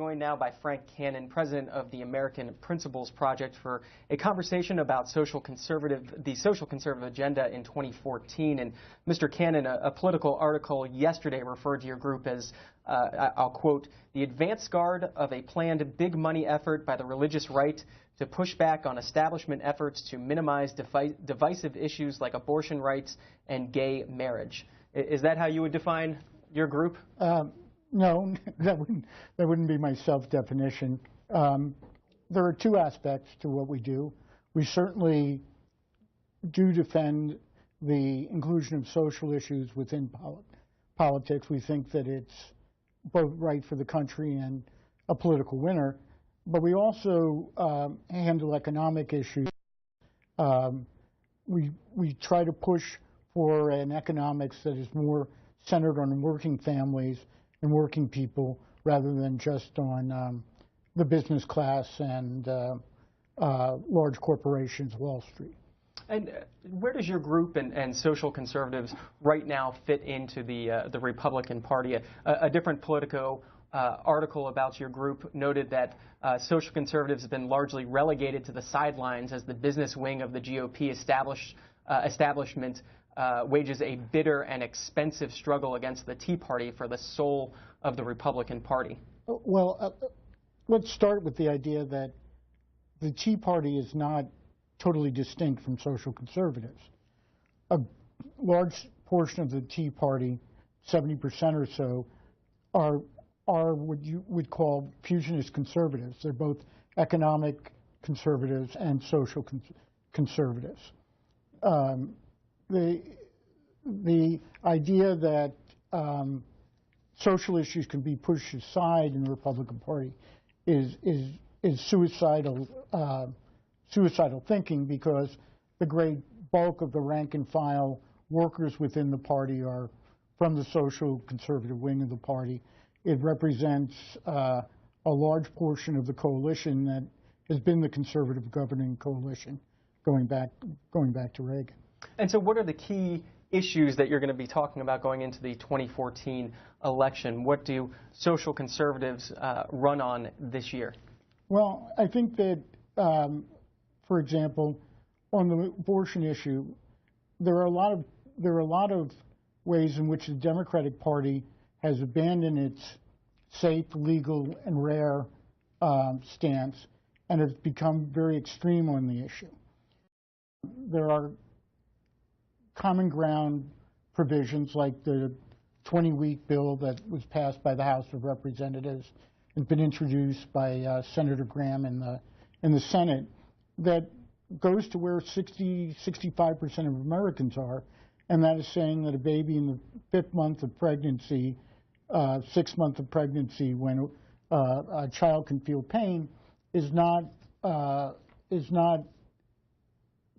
Joined now by Frank Cannon, president of the American Principles Project, for a conversation about the social conservative agenda in 2014. And Mr. Cannon, a political article yesterday referred to your group as, I'll quote, the advance guard of a planned big money effort by the religious right to push back on establishment efforts to minimize divisive issues like abortion rights and gay marriage. Is that how you would define your group? No, that wouldn't be my self-definition. There are two aspects to what we do. We certainly do defend the inclusion of social issues within politics. We think that it's both right for the country and a political winner. But we also handle economic issues. We try to push for an economics that is more centered on working families and working people rather than just on the business class and large corporations, Wall Street. And where does your group and social conservatives right now fit into the Republican Party? A different Politico article about your group noted that social conservatives have been largely relegated to the sidelines as the business wing of the GOP establishment wages a bitter and expensive struggle against the Tea Party for the soul of the Republican Party. Well, let's start with the idea that the Tea Party is not totally distinct from social conservatives. A large portion of the Tea Party, 70% or so, are what you would call fusionist conservatives. They're both economic conservatives and social conservatives. The idea that social issues can be pushed aside in the Republican Party is suicidal thinking, because the great bulk of the rank and file workers within the party are from the social conservative wing of the party. It represents a large portion of the coalition that has been the conservative governing coalition going back to Reagan. And so what are the key issues that you're going to be talking about going into the 2014 election? What do social conservatives run on this year? Well, I think that, for example, on the abortion issue, there are a lot of ways in which the Democratic Party has abandoned its safe, legal, and rare stance and has become very extreme on the issue. There are common ground provisions like the 20-week bill that was passed by the House of Representatives and been introduced by Senator Graham in the Senate that goes to where 65% of Americans are, and that is saying that a baby in the 5th month of pregnancy, 6th month of pregnancy, when a child can feel pain, is not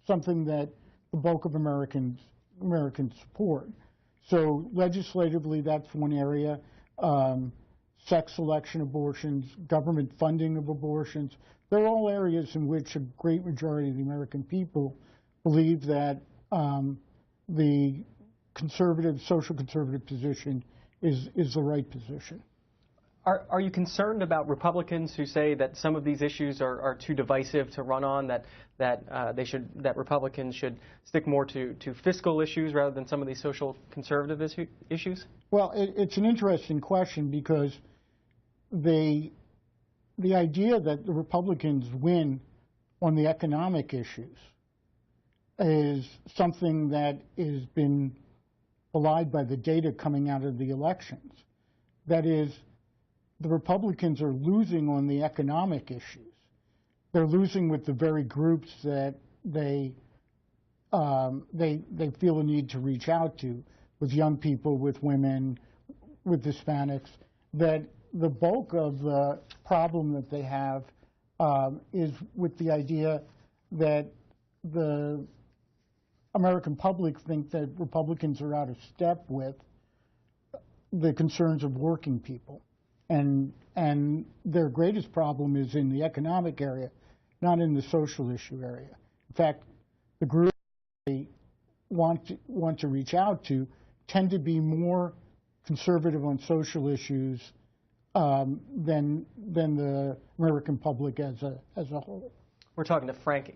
something that the bulk of Americans support. So legislatively, that's one area. Sex selection abortions, government funding of abortions, they're all areas in which a great majority of the American people believe that the social conservative position is the right position. Are you concerned about Republicans who say that some of these issues are too divisive to run on, that Republicans should stick more to fiscal issues rather than some of these social conservative issues? Well, it's an interesting question, because the idea that the Republicans win on the economic issues is something that has been belied by the data coming out of the elections. That is, the Republicans are losing on the economic issues. They're losing with the very groups that they feel a need to reach out to, with young people, with women, with Hispanics. That the bulk of the problem that they have is with the idea that the American public think that Republicans are out of step with the concerns of working people. And their greatest problem is in the economic area, not in the social issue area. In fact, the groups they want to reach out to tend to be more conservative on social issues than the American public as a whole. We're talking to Frank